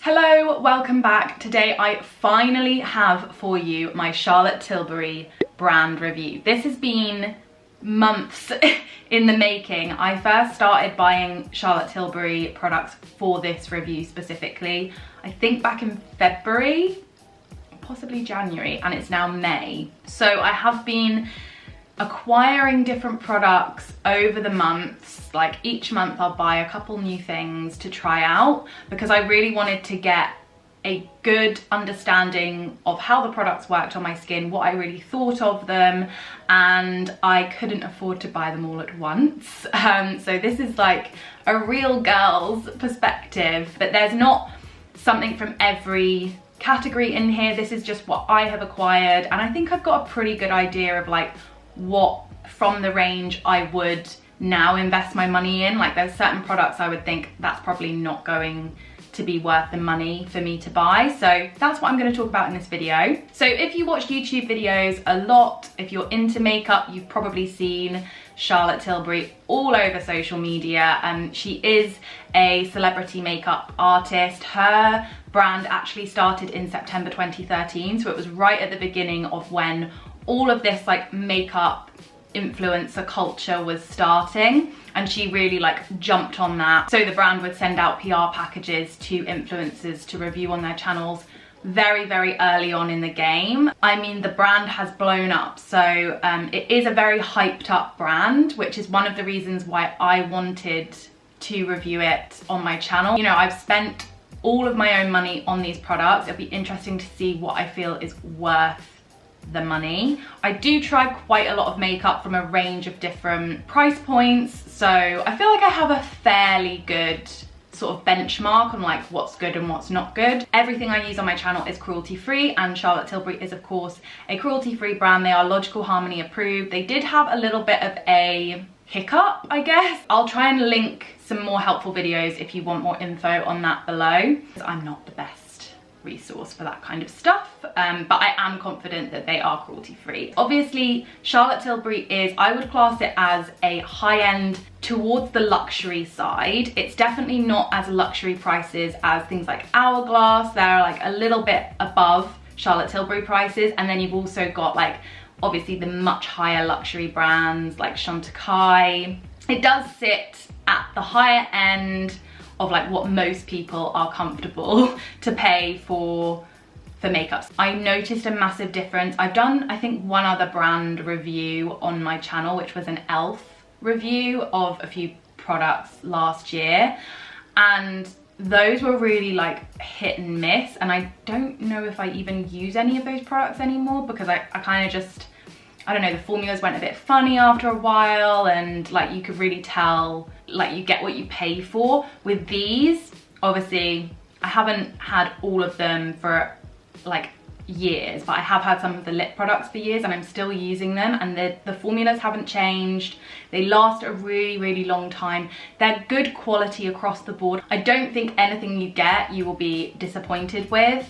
Hello, welcome back. Today I finally have for you my Charlotte Tilbury brand review. This has been months in the making. I first started buying Charlotte Tilbury products for this review specifically, I think back in February, possibly January, and it's now May. So I have been acquiring different products over the months. Like each month I'll buy a couple new things to try out because I really wanted to get a good understanding of how the products worked on my skin, what I really thought of them, and I couldn't afford to buy them all at once. So this is like a real girl's perspective, but there's not something from every category in here. This is just what I have acquired, and I think I've got a pretty good idea of like what from the range I would now invest my money in. Like there's certain products I would think that's probably not going to be worth the money for me to buy. So that's what I'm going to talk about in this video. So if you watch YouTube videos a lot, if you're into makeup, you've probably seen Charlotte Tilbury all over social media. She is a celebrity makeup artist. Her brand actually started in September 2013, so it was right at the beginning of when all of this like makeup influencer culture was starting, and she really like jumped on that. So the brand would send out PR packages to influencers to review on their channels very early on in the game. I mean, the brand has blown up, so it is a very hyped up brand, which is one of the reasons why I wanted to review it on my channel. You know, I've spent all of my own money on these products. It'll be interesting to see what I feel is worth the money. I do try quite a lot of makeup from a range of different price points, so I feel like I have a fairly good sort of benchmark on like what's good and what's not good. Everything I use on my channel is cruelty free, and Charlotte Tilbury is of course a cruelty free brand. They are Logical Harmony approved. They did have a little bit of a hiccup, I guess. I'll try and link some more helpful videos if you want more info on that below. I'm not the best resource for that kind of stuff, but I am confident that they are cruelty free. Obviously Charlotte Tilbury is, I would class it as a high-end towards the luxury side. It's definitely not as luxury prices as things like Hourglass. They're like a little bit above Charlotte Tilbury prices, and then you've also got like obviously the much higher luxury brands like Chantecaille. It does sit at the higher end of like what most people are comfortable to pay for makeups. I noticed a massive difference. I've done, I think, one other brand review on my channel, which was an e.l.f. review of a few products last year, and those were really like hit and miss, and I don't know if I even use any of those products anymore because I kind of just, I don't know, the formulas went a bit funny after a while, and like you could really tell like you get what you pay for. With these, obviously I haven't had all of them for like years, but I have had some of the lip products for years and I'm still using them, and the formulas haven't changed. They last a really long time. They're good quality across the board. I don't think anything you get you will be disappointed with.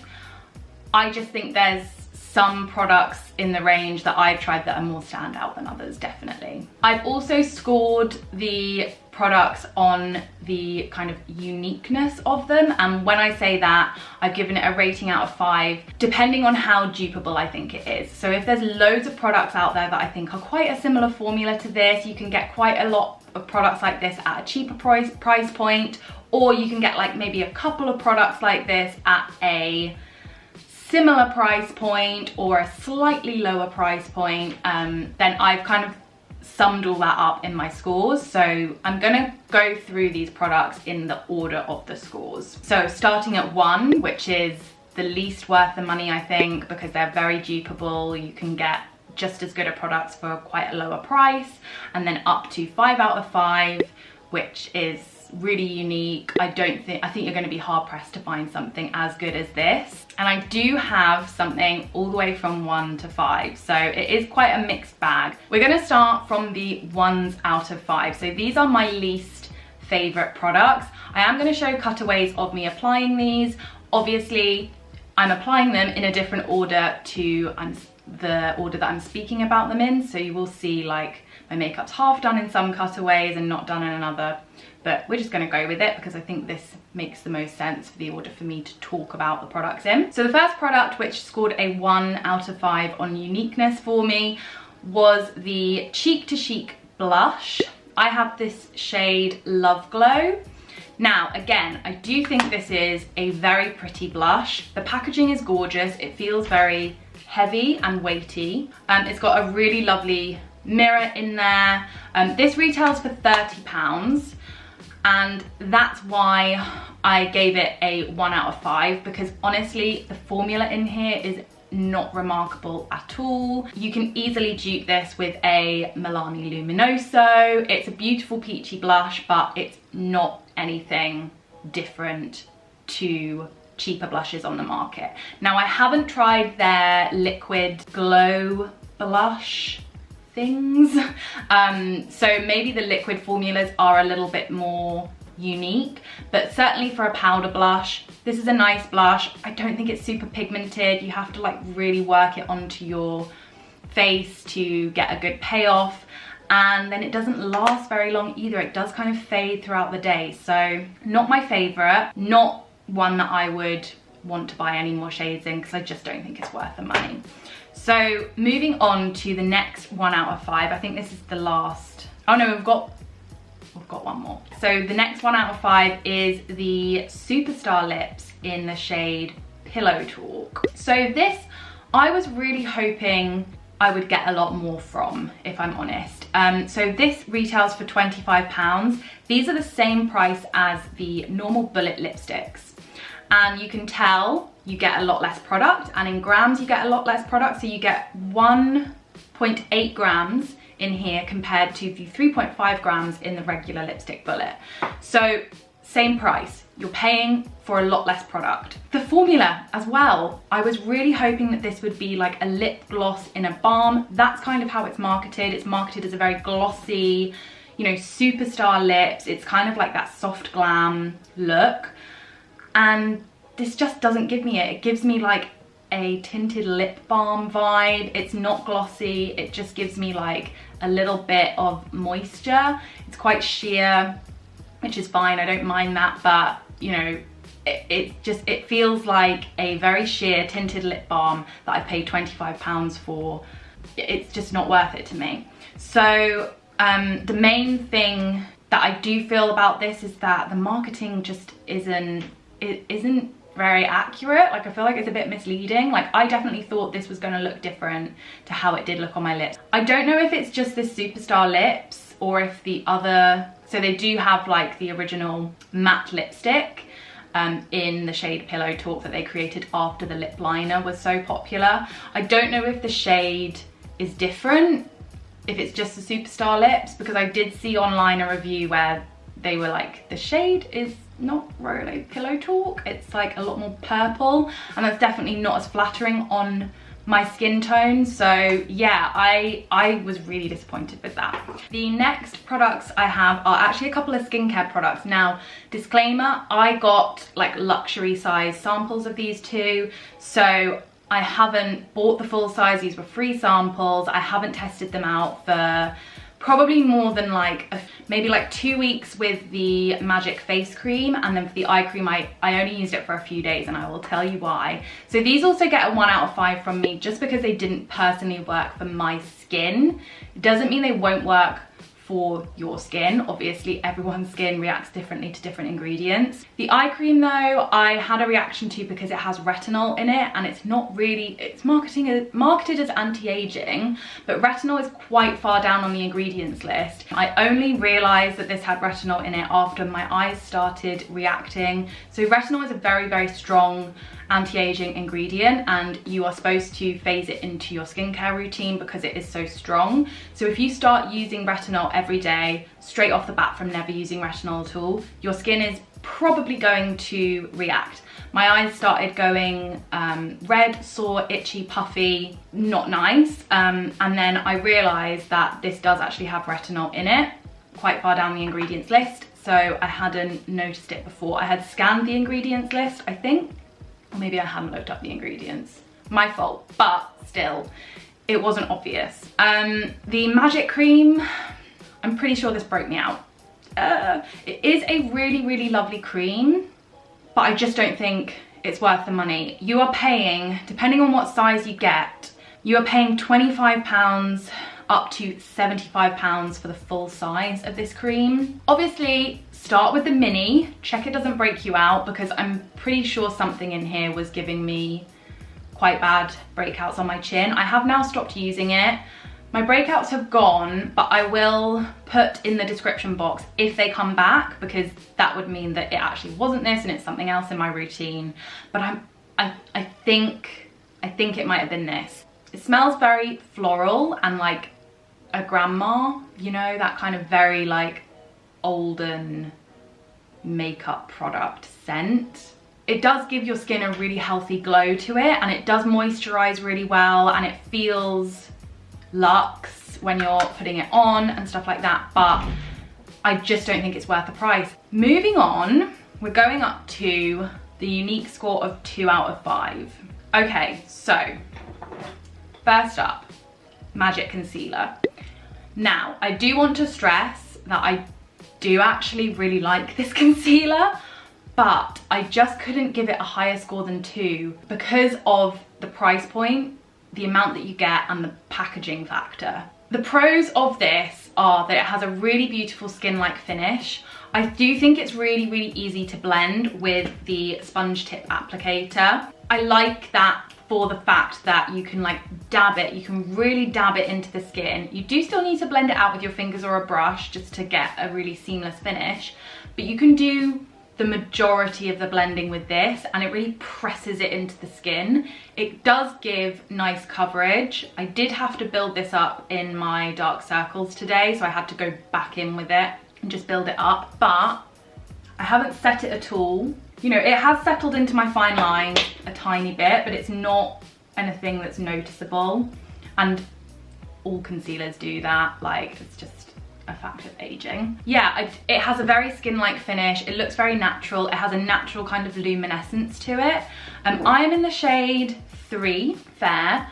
I just think there's some products in the range that I've tried that are more standout than others, definitely. I've also scored the products on the kind of uniqueness of them, and when I say that, I've given it a rating out of 5 depending on how dupeable I think it is. So if there's loads of products out there that I think are quite a similar formula to this, you can get quite a lot of products like this at a cheaper price point, or you can get like maybe a couple of products like this at a similar price point or a slightly lower price point, then I've kind of summed all that up in my scores. So I'm gonna go through these products in the order of the scores. So starting at 1, which is the least worth the money, I think, because they're very dupeable. You can get just as good a products for quite a lower price, and then up to 5 out of 5, which is really unique. I think you're going to be hard pressed to find something as good as this. And I do have something all the way from 1 to 5, so it is quite a mixed bag. We're going to start from the 1s out of 5. So these are my least favorite products. I am going to show cutaways of me applying these. Obviously I'm applying them in a different order to the order that I'm speaking about them in, so you will see like my makeup's half done in some cutaways and not done in another but we're just going to go with it because I think this makes the most sense for the order for me to talk about the products in. So the first product, which scored a 1 out of 5 on uniqueness for me, was the Cheek to Chic blush. I have this shade Love Glow. Now, again, I do think this is a very pretty blush. The packaging is gorgeous. It feels very heavy and weighty. It's got a really lovely mirror in there. This retails for £30, and that's why I gave it a 1 out of 5, because honestly, the formula in here is not remarkable at all. You can easily dupe this with a Milani Luminoso. It's a beautiful peachy blush, but it's not anything different to cheaper blushes on the market. Now, I haven't tried their liquid glow blush things, so maybe the liquid formulas are a little bit more unique, but certainly for a powder blush, this is a nice blush. I don't think it's super pigmented. You have to like really work it onto your face to get a good payoff, and then it doesn't last very long either. It does kind of fade throughout the day, so not my favorite, not one that I would want to buy any more shades in because I just don't think it's worth the money. So moving on to the next 1 out of 5, I think this is the last. Oh no, we've got one more. So the next 1 out of 5 is the Superstar Lips in the shade Pillow Talk. So this, I was really hoping I would get a lot more from, if I'm honest. So this retails for £25. These are the same price as the normal bullet lipsticks. And you can tell you get a lot less product, and in grams you get a lot less product. So you get 1.8 grams in here compared to the 3.5 grams in the regular lipstick bullet. So same price, you're paying for a lot less product. The formula as well, I was really hoping that this would be like a lip gloss in a balm. That's kind of how it's marketed. It's marketed as a very glossy, you know, superstar lips. It's kind of like that soft glam look. And this just doesn't give me it. It gives me like a tinted lip balm vibe. It's not glossy. It just gives me like a little bit of moisture. It's quite sheer, which is fine. I don't mind that, but you know, it feels like a very sheer tinted lip balm that I paid £25 for. It's just not worth it to me. So the main thing that I do feel about this is that the marketing just isn't very accurate. Like, I feel like it's a bit misleading. Like, I definitely thought this was going to look different to how it did look on my lips. I don't know if it's just this Superstar Lips or if the other, so they do have like the original matte lipstick in the shade Pillow Talk that they created after the lip liner was so popular. I don't know if the shade is different, if it's just the Superstar Lips, because I did see online a review where they were like, the shade is not really Pillow Talk, it's like a lot more purple, and that's definitely not as flattering on my skin tone. So yeah, I was really disappointed with that. The next products I have are actually a couple of skincare products. Now, disclaimer, I got like luxury size samples of these two, so I haven't bought the full size. These were free samples. I haven't tested them out for probably more than like maybe like 2 weeks with the Magic face cream, and then for the eye cream I only used it for a few days, and I will tell you why. So these also get a 1 out of 5 from me just because they didn't personally work for my skin. It doesn't mean they won't work for your skin. Obviously everyone's skin reacts differently to different ingredients. The eye cream though, I had a reaction to because it has retinol in it, and it's not really, it's marketed as anti-aging, but retinol is quite far down on the ingredients list. I only realized that this had retinol in it after my eyes started reacting. So retinol is a very, very strong anti-aging ingredient, and you are supposed to phase it into your skincare routine because it is so strong. So if you start using retinol every day, straight off the bat from never using retinol at all, your skin is probably going to react. My eyes started going red, sore, itchy, puffy, not nice. And then I realized that this does actually have retinol in it, quite far down the ingredients list. So I hadn't noticed it before. I had scanned the ingredients list, I think, or maybe I hadn't looked up the ingredients. My fault, but still, it wasn't obvious. The Magic cream, I'm pretty sure this broke me out. It is a really, really lovely cream, but I just don't think it's worth the money. You are paying, depending on what size you get, you are paying £25 up to £75 for the full size of this cream. Obviously, start with the mini, check it doesn't break you out, because I'm pretty sure something in here was giving me quite bad breakouts on my chin. I have now stopped using it. My breakouts have gone, but I will put in the description box if they come back, because that would mean that it actually wasn't this and it's something else in my routine. But I think it might have been this. It smells very floral and like a grandma, you know, that kind of very like olden makeup product scent. It does give your skin a really healthy glow to it, and it does moisturize really well, and it feels luxe when you're putting it on and stuff like that, but I just don't think it's worth the price. Moving on, we're going up to the unique score of 2 out of 5. Okay, so first up, Magic Concealer. Now, I do want to stress that I do actually really like this concealer, but I just couldn't give it a higher score than 2 because of the price point, the amount that you get, and the packaging factor. The pros of this are that it has a really beautiful skin-like finish. I do think it's really, really easy to blend with the sponge tip applicator. I like that for the fact that you can like dab it, you can really dab it into the skin. You do still need to blend it out with your fingers or a brush just to get a really seamless finish, but you can do the majority of the blending with this, and it really presses it into the skin. It does give nice coverage. I did have to build this up in my dark circles today, so I had to go back in with it and just build it up, but I haven't set it at all. You know, it has settled into my fine lines a tiny bit, but it's not anything that's noticeable, and all concealers do that. Like, it's just a fact of aging. Yeah, it has a very skin-like finish. It looks very natural. It has a natural kind of luminescence to it. I am in the shade 3, Fair,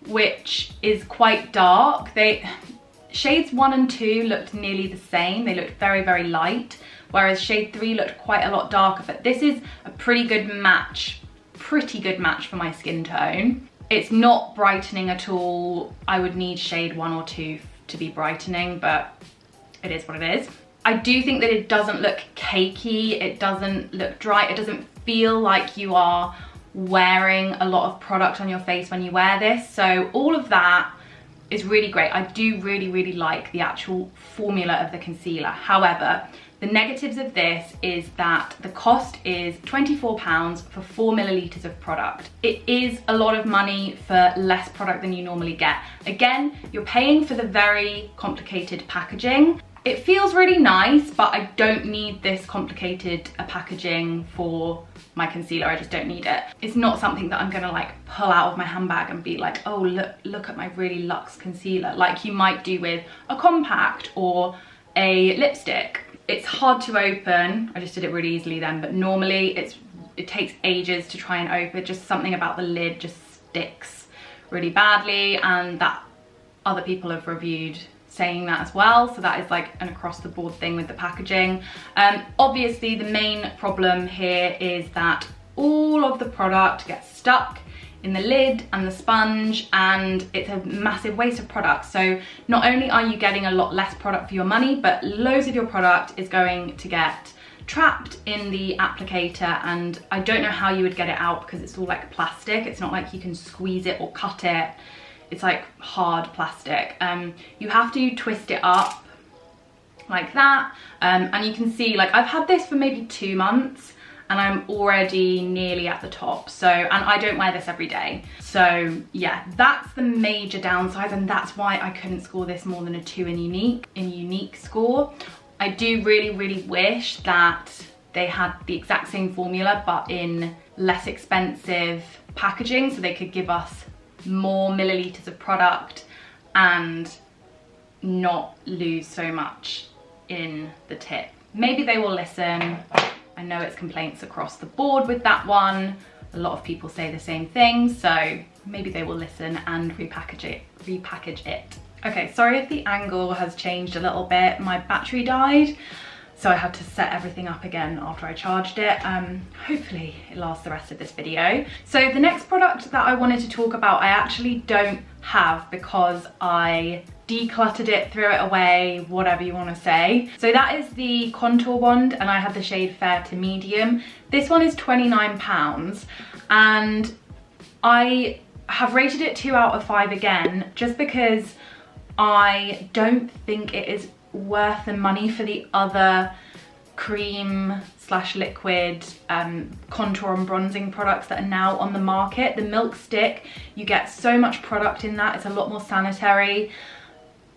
which is quite dark. Shades 1 and 2 looked nearly the same. They looked very, very light, whereas shade 3 looked quite a lot darker, but this is a pretty good match for my skin tone. It's not brightening at all. I would need shade 1 or 2 to be brightening, but it is what it is. I do think that it doesn't look cakey, it doesn't look dry, it doesn't feel like you are wearing a lot of product on your face when you wear this, so all of that is really great. I do really, really like the actual formula of the concealer. However, the negatives of this is that the cost is £24 for 4 millilitres of product. It is a lot of money for less product than you normally get. Again, you're paying for the very complicated packaging. It feels really nice, but I don't need this complicated packaging for my concealer. I just don't need it. It's not something that I'm gonna like pull out of my handbag and be like, oh, look at my really luxe concealer, like you might do with a compact or a lipstick. It's hard to open. I just did it really easily then, but normally it takes ages to try and open. Just something about the lid just sticks really badly, and that other people have reviewed saying that as well, so that is like an across the board thing with the packaging. Obviously the main problem here is that all of the product gets stuck in the lid and the sponge, and it's a massive waste of product. So not only are you getting a lot less product for your money, but loads of your product is going to get trapped in the applicator, and I don't know how you would get it out because it's all like plastic. It's not like you can squeeze it or cut it. It's like hard plastic. You have to twist it up like that, and you can see like I've had this for maybe 2 months and I'm already nearly at the top. So, and I don't wear this every day. So yeah, that's the major downside, and that's why I couldn't score this more than a 2 in unique score. I do really, really wish that they had the exact same formula but in less expensive packaging, so they could give us more millilitres of product and not lose so much in the tip. Maybe they will listen. I know it's complaints across the board with that one. A lot of people say the same thing, so maybe they will listen and repackage it. Okay, sorry if the angle has changed a little bit. My battery died So I had to set everything up again after I charged it. Hopefully it lasts the rest of this video. So the next product that I wanted to talk about, I actually don't have because I decluttered it, threw it away, whatever you want to say. So that is the contour wand, and I had the shade Fair to Medium. This one is £29, and I have rated it 2 out of 5 again, just because I don't think it is worth the money for the other cream slash liquid contour and bronzing products that are now on the market. The Milk Stick, you get so much product in that. It's a lot more sanitary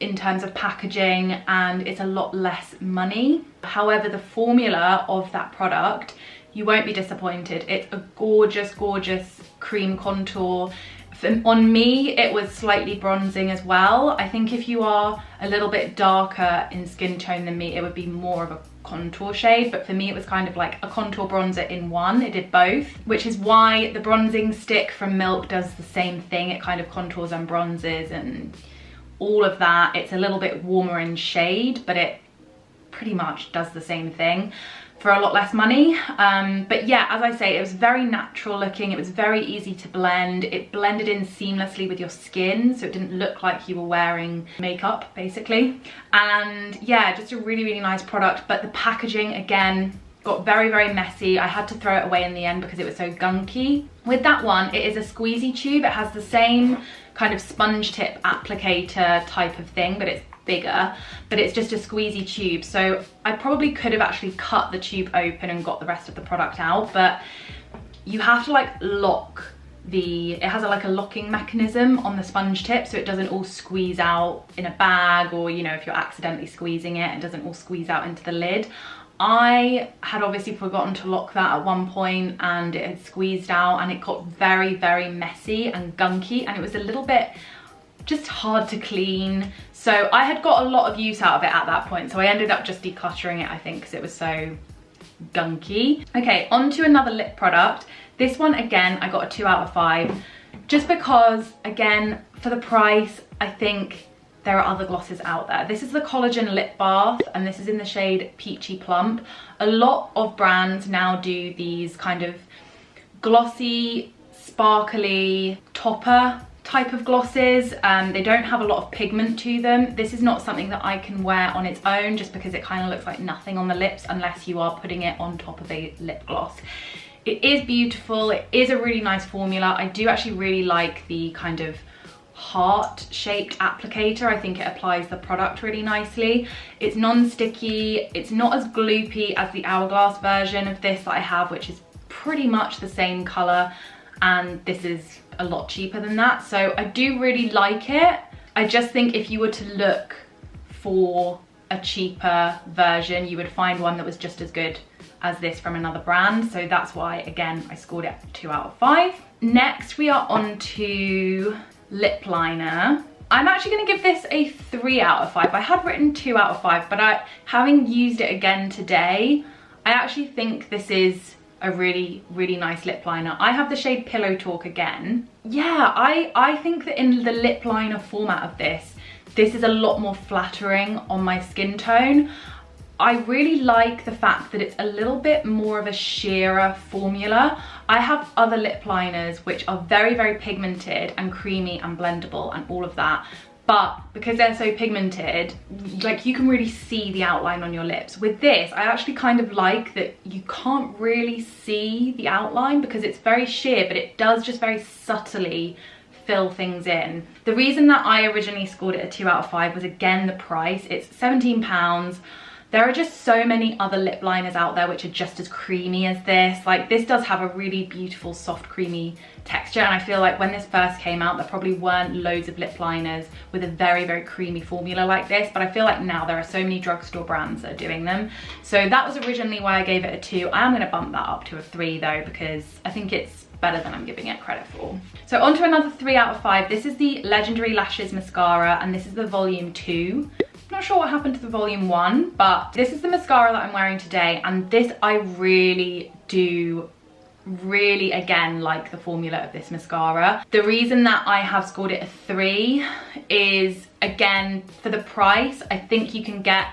in terms of packaging, and it's a lot less money. However, the formula of that product, you won't be disappointed. It's a gorgeous, gorgeous cream contour. On me, it was slightly bronzing as well. I think if you are a little bit darker in skin tone than me, it would be more of a contour shade, but for me it was kind of like a contour bronzer in one. It did both, which is why the bronzing stick from Milk does the same thing. It kind of contours and bronzes and all of that. It's a little bit warmer in shade, but it pretty much does the same thing for a lot less money. But yeah, as I say, it was very natural looking. It was very easy to blend. It blended in seamlessly with your skin, so it didn't look like you were wearing makeup, basically. And yeah, just a really, really nice product. But the packaging, again, got very, very messy. I had to throw it away in the end because it was so gunky. With that one, it is a squeezy tube. It has the same kind of sponge tip applicator type of thing, but it's bigger, but it's just a squeezy tube. So I probably could have actually cut the tube open and got the rest of the product out, but you have to like lock it has like a locking mechanism on the sponge tip, so it doesn't all squeeze out in a bag, or you know, if you're accidentally squeezing it, it doesn't all squeeze out into the lid. I had obviously forgotten to lock that at one point, and it had squeezed out, and it got very, very messy and gunky, and it was a little bit just hard to clean. So I had got a lot of use out of it at that point, so I ended up just decluttering it, I think, because it was so gunky. Okay, on to another lip product. This one, again, I got a 2 out of 5, just because, again, for the price, I think there are other glosses out there. This is the Collagen Lip Bath, and this is in the shade Peachy Plump. A lot of brands now do these kind of glossy, sparkly, topper type of glosses. They don't have a lot of pigment to them. This is not something that I can wear on its own, just because it kind of looks like nothing on the lips unless you are putting it on top of a lip gloss. It is beautiful. It is a really nice formula. I do actually really like the kind of heart-shaped applicator. I think it applies the product really nicely. It's non-sticky. It's not as gloopy as the Hourglass version of this that I have, which is pretty much the same color, and this is a lot cheaper than that. So I do really like it. I just think if you were to look for a cheaper version, you would find one that was just as good as this from another brand. So that's why, again, I scored it 2 out of 5. Next, we are on to lip liner. I'm actually going to give this a 3 out of 5. I had written 2 out of 5, but having used it again today, I actually think this is a really, really nice lip liner. I have the shade Pillow Talk again. Yeah, I think that in the lip liner format of this is a lot more flattering on my skin tone. I really like the fact that it's a little bit more of a sheerer formula. I have other lip liners which are very, very pigmented and creamy and blendable and all of that, but because they're so pigmented, like, you can really see the outline on your lips. With this, I actually kind of like that you can't really see the outline because it's very sheer, but it does just very subtly fill things in. The reason that I originally scored it a 2 out of 5 was, again, the price. It's £17. There are just so many other lip liners out there which are just as creamy as this. Like, this does have a really beautiful, soft, creamy texture, and I feel like when this first came out, there probably weren't loads of lip liners with a very, very creamy formula like this, but I feel like now there are so many drugstore brands that are doing them. So that was originally why I gave it a 2. I am going to bump that up to a 3 though, because I think it's better than I'm giving it credit for. So on to another 3 out of 5. This is the Legendary Lashes Mascara, and this is the volume 2. Not sure what happened to the volume 1, but this is the mascara that I'm wearing today, and this, I really do again like the formula of this mascara. The reason that I have scored it a 3 is, again, for the price. I think you can get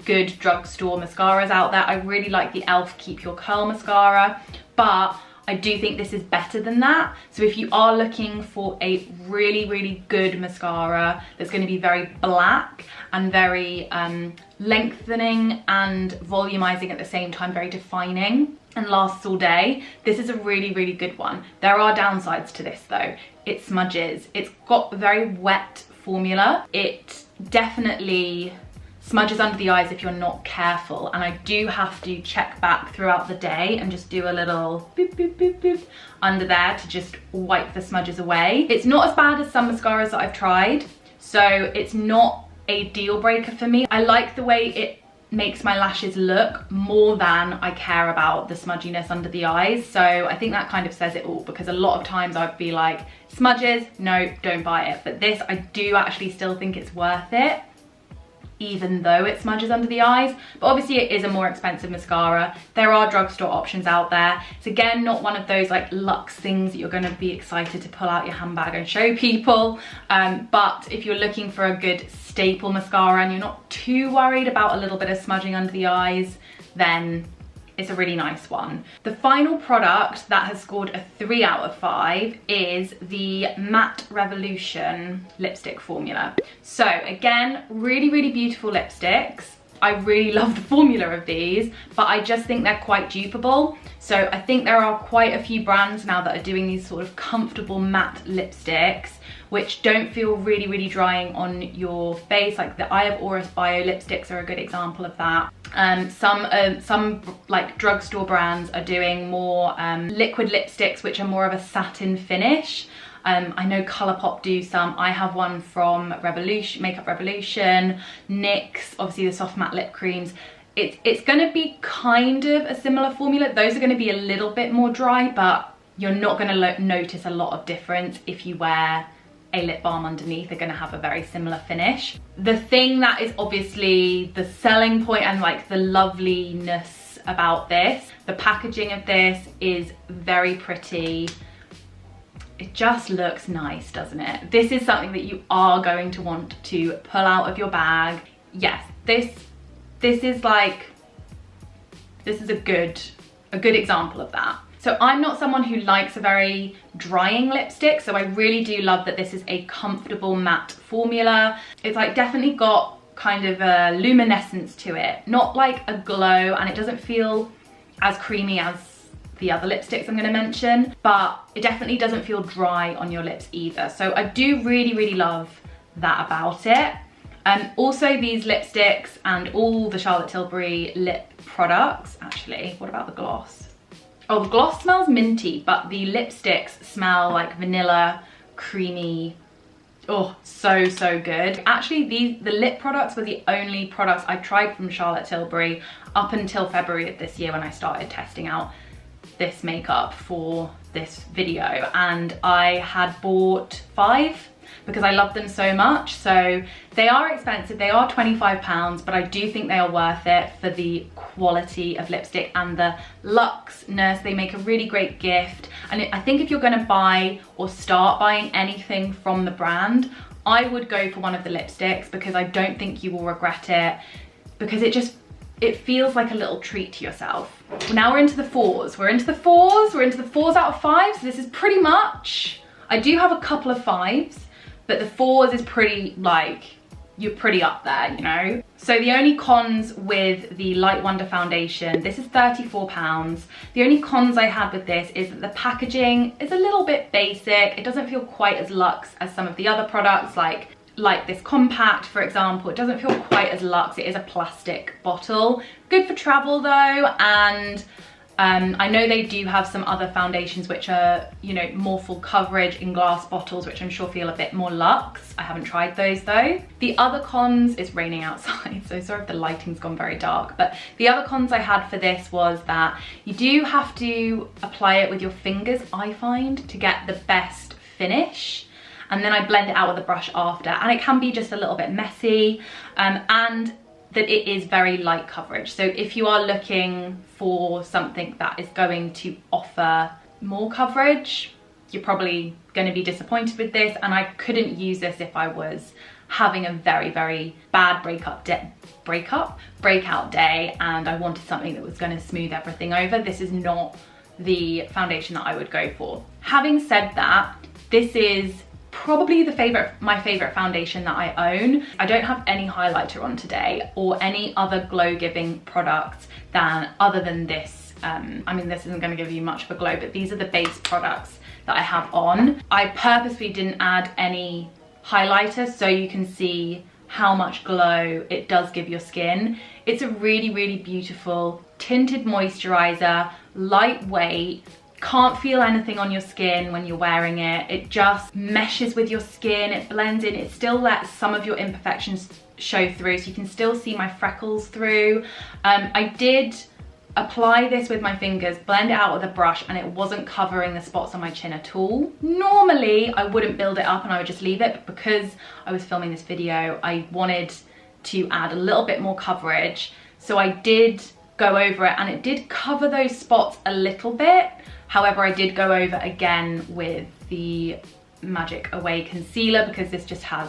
good drugstore mascaras out there. I really like the e.l.f. Keep Your Curl mascara, but I do think this is better than that. So if you are looking for a really, really good mascara that's going to be very black and very lengthening and volumizing at the same time, very defining and lasts all day, this is a really, really good one. There are downsides to this though. It smudges. It's got a very wet formula. It definitely smudges under the eyes if you're not careful, and I do have to check back throughout the day and just do a little boop, boop, boop, boop under there to just wipe the smudges away. It's not as bad as some mascaras that I've tried, so it's not a deal breaker for me. I like the way it makes my lashes look more than I care about the smudginess under the eyes, so I think that kind of says it all, because a lot of times I'd be like, smudges, no, don't buy it. But this, I do actually still think it's worth it, even though it smudges under the eyes. But obviously it is a more expensive mascara. There are drugstore options out there. It's again not one of those like luxe things that you're going to be excited to pull out your handbag and show people, but if you're looking for a good staple mascara and you're not too worried about a little bit of smudging under the eyes, then it's a really nice one. The final product that has scored a 3 out of 5 is the Matte Revolution lipstick formula. So again, really, really beautiful lipsticks. I really love the formula of these, but I just think they're quite dupeable. So I think there are quite a few brands now that are doing these sort of comfortable matte lipsticks, which don't feel really, really drying on your face. Like the Eye of Horus Bio lipsticks are a good example of that. Some like drugstore brands are doing more liquid lipsticks, which are more of a satin finish. I know Colourpop do some. I have one from Revolution, Makeup Revolution, NYX, obviously the soft matte lip creams. It's going to be kind of a similar formula. Those are going to be a little bit more dry, but you're not going to notice a lot of difference if you wear a lip balm underneath. They're going to have a very similar finish. The thing that is obviously the selling point and like the loveliness about this, the packaging of this is very pretty. It just looks nice, doesn't it? This is something that you are going to want to pull out of your bag. Yes, this is like, this is a good example of that. So I'm not someone who likes a very drying lipstick, so I really do love that this is a comfortable matte formula. It's like definitely got kind of a luminescence to it, not like a glow, and it doesn't feel as creamy as the other lipsticks I'm going to mention, but it definitely doesn't feel dry on your lips either. So I do really, really love that about it. Also these lipsticks and all the Charlotte Tilbury lip products, actually, what about the gloss? Oh, the gloss smells minty, but the lipsticks smell like vanilla, creamy. Oh, so, so good. Actually, the lip products were the only products I tried from Charlotte Tilbury up until February of this year when I started testing out this makeup for this video, and I had bought 5 because I love them so much. So they are expensive, they are £25, but I do think they are worth it for the quality of lipstick and the luxeness. They make a really great gift, and I think if you're going to buy or start buying anything from the brand, I would go for one of the lipsticks, because I don't think you will regret it, because it feels like a little treat to yourself. Now we're into the 4s. We're into the 4s out of 5, so this is pretty much, I do have a couple of 5s, but the 4s is pretty, like, you're pretty up there, you know? So the only cons with the Light Wonder foundation, this is £34. The only cons I had with this is that the packaging is a little bit basic. It doesn't feel quite as luxe as some of the other products, like this compact, for example. It doesn't feel quite as luxe. It is a plastic bottle. Good for travel though, and I know they do have some other foundations which are, you know, more full coverage in glass bottles, which I'm sure feel a bit more luxe. I haven't tried those though. The other cons, it's raining outside, so sorry if the lighting's gone very dark, but the other cons I had for this was that you do have to apply it with your fingers, I find, to get the best finish. And then I blend it out with a brush after, and it can be just a little bit messy, and that it is very light coverage. So if you are looking for something that is going to offer more coverage, you're probably going to be disappointed with this, and I couldn't use this if I was having a very, very bad breakout day, and I wanted something that was going to smooth everything over. This is not the foundation that I would go for. Having said that, this is probably my favorite foundation that I own. I don't have any highlighter on today or any other glow giving products other than this. I mean, this isn't going to give you much of a glow, but these are the base products that I have on. I purposely didn't add any highlighter so you can see how much glow it does give your skin. It's a really, really beautiful tinted moisturizer, lightweight, can't feel anything on your skin when you're wearing it. It just meshes with your skin, it blends in, it still lets some of your imperfections show through, so you can still see my freckles through. I did apply this with my fingers, blend it out with a brush, and it wasn't covering the spots on my chin at all. Normally I wouldn't build it up and I would just leave it, but because I was filming this video, I wanted to add a little bit more coverage, so I did go over it, and it did cover those spots a little bit. However, I did go over again with the Magic Away concealer because this just has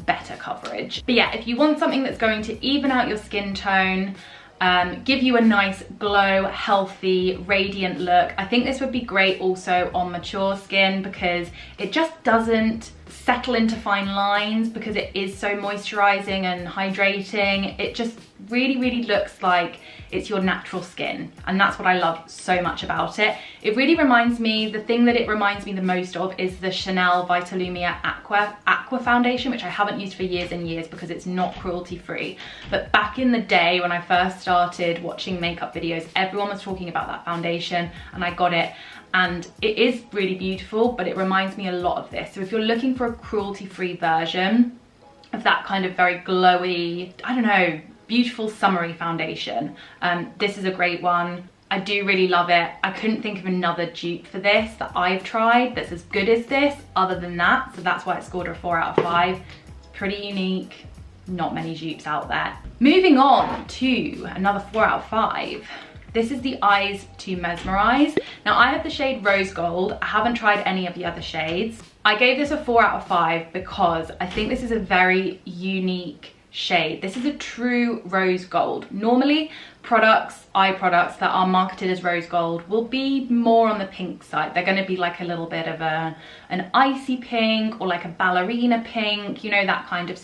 better coverage. But yeah, if you want something that's going to even out your skin tone, give you a nice glow, healthy, radiant look, I think this would be great also on mature skin because it just doesn't settle into fine lines because it is so moisturizing and hydrating. It just really, really looks like it's your natural skin, and that's what I love so much about it. It really reminds me, the thing that it reminds me the most of is the Chanel Vitalumia Aqua foundation, which I haven't used for years and years because it's not cruelty free. But back in the day when I first started watching makeup videos, everyone was talking about that foundation, and I got it. And it is really beautiful, but it reminds me a lot of this. So if you're looking for a cruelty-free version of that kind of very glowy, I don't know, beautiful summery foundation, this is a great one. I do really love it. I couldn't think of another dupe for this that I've tried that's as good as this other than that, so that's why it scored a 4 out of 5. It's pretty unique, not many dupes out there. Moving on to another 4 out of 5. This is the Eyes to Mesmerise. Now I have the shade Rose Gold. I haven't tried any of the other shades. I gave this a 4 out of 5 because I think this is a very unique shade. This is a true rose gold. Normally eye products that are marketed as rose gold will be more on the pink side. They're going to be like a little bit of an icy pink or like a ballerina pink, you know, that kind of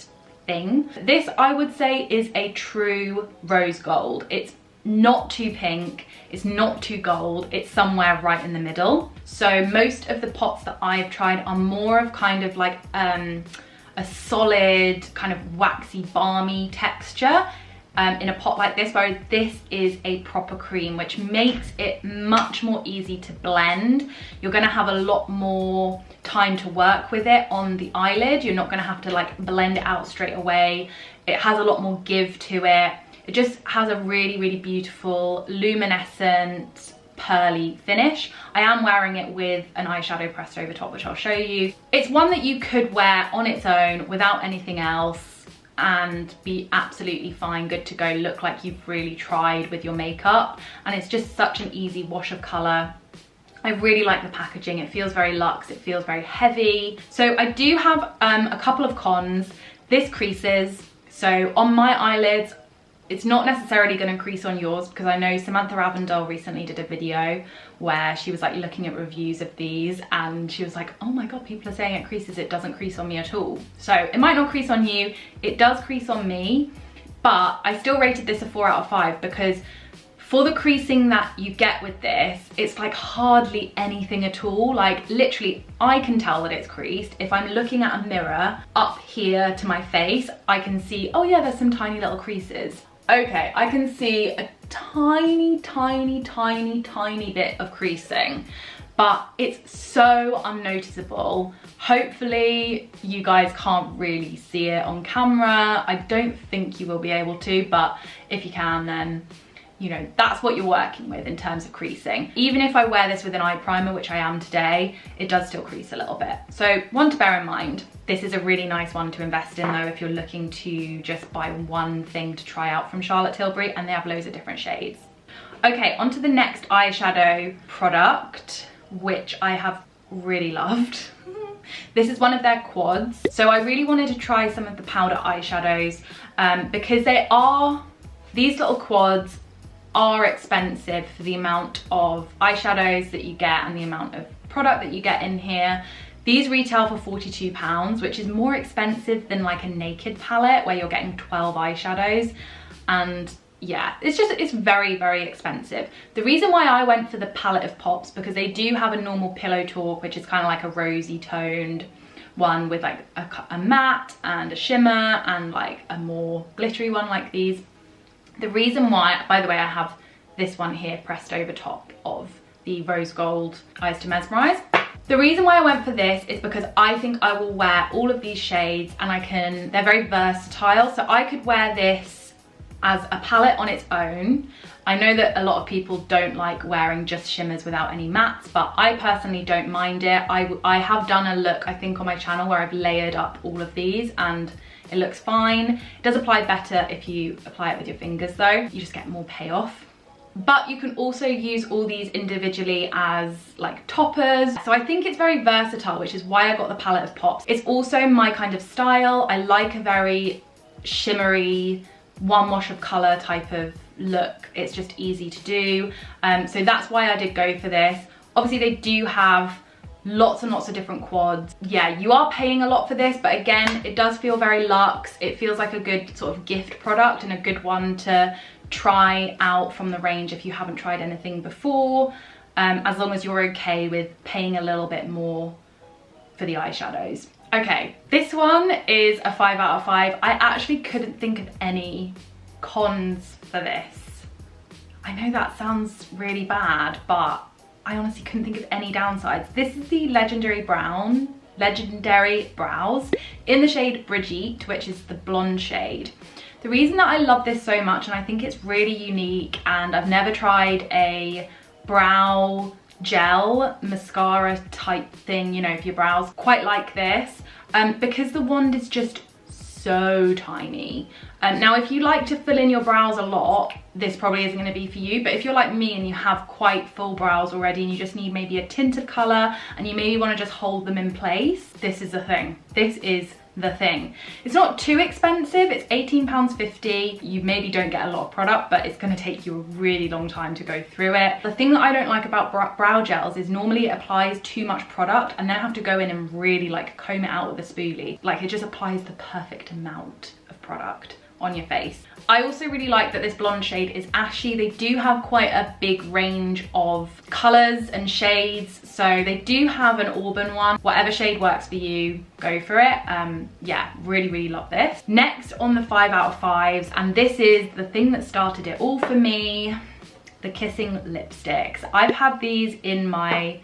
thing. This I would say is a true rose gold. It's not too pink, it's not too gold, it's somewhere right in the middle. So most of the pots that I've tried are more of kind of like a solid kind of waxy balmy texture in a pot like this, whereas this is a proper cream, which makes it much more easy to blend. You're going to have a lot more time to work with it on the eyelid. You're not going to have to like blend it out straight away. It has a lot more give to it. It just has a really, really beautiful luminescent pearly finish. I am wearing it with an eyeshadow pressed over top, which I'll show you. It's one that you could wear on its own without anything else and be absolutely fine, good to go, look like you've really tried with your makeup. And it's just such an easy wash of colour. I really like the packaging. It feels very luxe, it feels very heavy. So I do have a couple of cons. This creases, so on my eyelids, it's not necessarily going to crease on yours, because I know Samantha Ravendale recently did a video where she was like looking at reviews of these and she was like, oh my god, people are saying it creases, it doesn't crease on me at all. So it might not crease on you, it does crease on me, but I still rated this a 4 out of 5 because for the creasing that you get with this, it's like hardly anything at all. Like literally, I can tell that it's creased. If I'm looking at a mirror up here to my face, I can see, oh yeah, there's some tiny little creases. Okay, I can see a tiny, tiny, tiny, tiny bit of creasing, but it's so unnoticeable. Hopefully you guys can't really see it on camera. I don't think you will be able to, but if you can, then you know, that's what you're working with in terms of creasing. Even if I wear this with an eye primer, which I am today, it does still crease a little bit. So one to bear in mind. This is a really nice one to invest in though if you're looking to just buy one thing to try out from Charlotte Tilbury, and they have loads of different shades. Okay, on to the next eyeshadow product, which I have really loved. This is one of their quads. So I really wanted to try some of the powder eyeshadows because these little quads are expensive for the amount of eyeshadows that you get and the amount of product that you get in here. These retail for £42, which is more expensive than like a naked palette where you're getting 12 eyeshadows. And yeah, it's very, very expensive. The reason why I went for the palette of pops, because they do have a normal Pillow Talk, which is kind of like a rosy toned one with like a matte and a shimmer and like a more glittery one like these. The reason why, by the way, I have this one here pressed over top of the Rose Gold Eyes to Mesmerise. The reason why I went for this is because I think I will wear all of these shades and they're very versatile. So I could wear this as a palette on its own. I know that a lot of people don't like wearing just shimmers without any mattes, but I personally don't mind it. I have done a look, I think, on my channel where I've layered up all of these and it looks fine. It does apply better if you apply it with your fingers though. You just get more payoff. But you can also use all these individually as like toppers. So I think it's very versatile, which is why I got the palette of pops. It's also my kind of style. I like a very shimmery, one wash of color type of look. It's just easy to do. So that's why I did go for this. Obviously they do have lots and lots of different quads. Yeah, you are paying a lot for this, but again, it does feel very luxe. It feels like a good sort of gift product and a good one to try out from the range if you haven't tried anything before, as long as you're okay with paying a little bit more for the eyeshadows. Okay, this one is a 5 out of 5. I actually couldn't think of any cons for this. I know that sounds really bad, but I honestly couldn't think of any downsides. This is the Legendary Brows in the shade Brigitte, which is the blonde shade. The reason that I love this so much, and I think it's really unique, and I've never tried a brow gel mascara type thing, you know, for your brows quite like this, because the wand is just so tiny. Now if you like to fill in your brows a lot, this probably isn't going to be for you, but if you're like me and you have quite full brows already and you just need maybe a tint of colour and you maybe want to just hold them in place, this is the thing. This is the thing. It's not too expensive, it's £18.50. You maybe don't get a lot of product, but it's going to take you a really long time to go through it. The thing that I don't like about brow gels is normally it applies too much product and then I have to go in and really like comb it out with a spoolie. Like it just applies the perfect amount of product on your face. I also really like that this blonde shade is ashy. They do have quite a big range of colours and shades, so they do have an auburn one. Whatever shade works for you, go for it. Yeah, really, really love this. Next on the 5 out of 5s, and this is the thing that started it all for me, the Kissing lipsticks. I've had these in my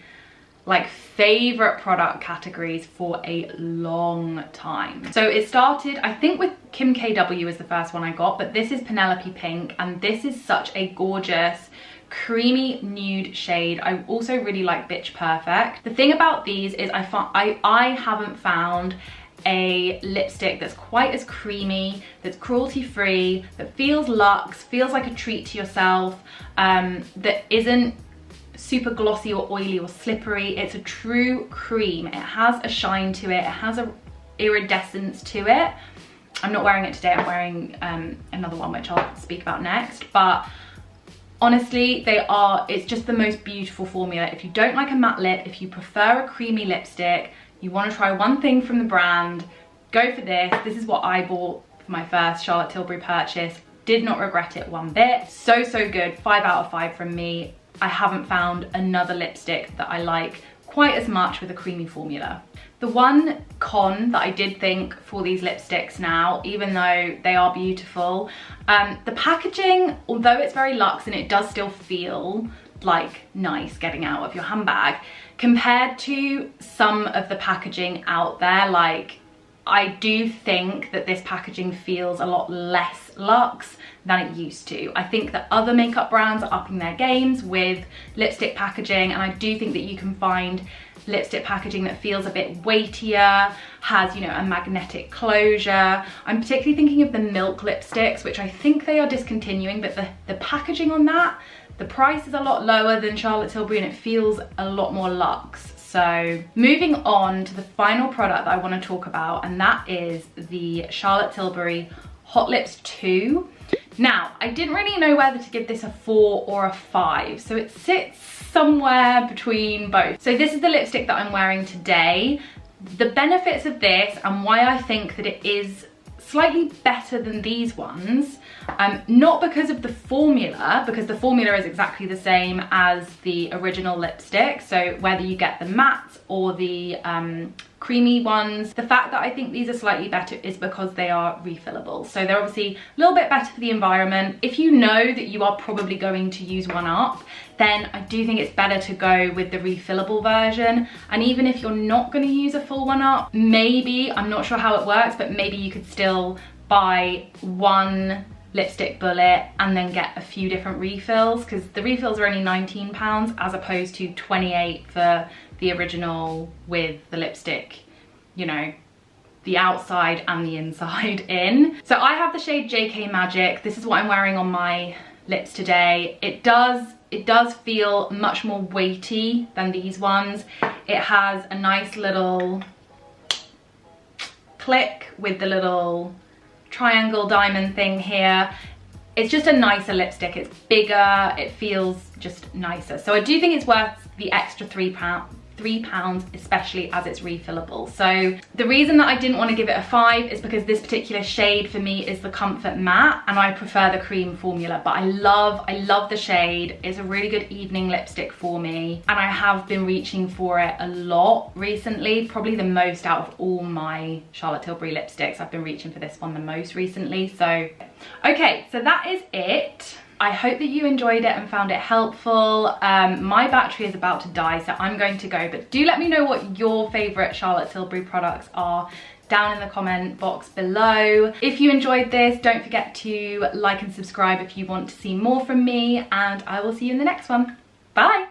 like favorite product categories for a long time. So it started, I think, with Kim KW is the first one I got, but this is Penelope Pink, and this is such a gorgeous creamy nude shade. I also really like Bitch Perfect. The thing about these is I haven't found a lipstick that's quite as creamy, that's cruelty free, that feels luxe, feels like a treat to yourself, that isn't super glossy or oily or slippery. It's a true cream. It has a shine to it. It has a iridescence to it. I'm not wearing it today. I'm wearing another one which I'll speak about next. But honestly, it's just the most beautiful formula. If you don't like a matte lip, if you prefer a creamy lipstick, you want to try one thing from the brand, go for this. This is what I bought for my first Charlotte Tilbury purchase. Did not regret it one bit. So, so good. 5 out of 5 from me. I haven't found another lipstick that I like quite as much with a creamy formula. The one con that I did think for these lipsticks now, even though they are beautiful, the packaging, although it's very luxe and it does still feel like nice getting out of your handbag, compared to some of the packaging out there, like I do think that this packaging feels a lot less luxe than it used to. I think that other makeup brands are upping their games with lipstick packaging, and I do think that you can find lipstick packaging that feels a bit weightier, has, you know, a magnetic closure. I'm particularly thinking of the Milk lipsticks, which I think they are discontinuing, but the packaging on that, the price is a lot lower than Charlotte Tilbury and it feels a lot more luxe. So moving on to the final product that I want to talk about, and that is the Charlotte Tilbury Hot Lips 2. Now, I didn't really know whether to give this a 4 or a 5, so it sits somewhere between both. So this is the lipstick that I'm wearing today. The benefits of this and why I think that it is slightly better than these ones, not because of the formula, because the formula is exactly the same as the original lipstick, so whether you get the matte or the creamy ones. The fact that I think these are slightly better is because they are refillable, so they're obviously a little bit better for the environment. If you know that you are probably going to use one up, then I do think it's better to go with the refillable version. And even if you're not going to use a full one up, maybe, I'm not sure how it works, but maybe you could still buy one lipstick bullet and then get a few different refills, because the refills are only £19 as opposed to 28 for the original with the lipstick, you know, the outside and the inside in. So I have the shade JK Magic. This is what I'm wearing on my lips today. It does feel much more weighty than these ones. It has a nice little click with the little triangle diamond thing here. It's just a nicer lipstick. It's bigger, it feels just nicer. So I do think it's worth the extra £3, especially as it's refillable. So the reason that I didn't want to give it a 5 is because this particular shade for me is the Comfort Matte and I prefer the cream formula, but I love the shade. It's a really good evening lipstick for me and I have been reaching for it a lot recently, probably the most out of all my Charlotte Tilbury lipsticks. I've been reaching for this one the most recently. So okay, so that is it. I hope that you enjoyed it and found it helpful. My battery is about to die, so I'm going to go, but do let me know what your favorite Charlotte Tilbury products are down in the comment box below. If you enjoyed this, don't forget to like and subscribe if you want to see more from me, and I will see you in the next one. Bye.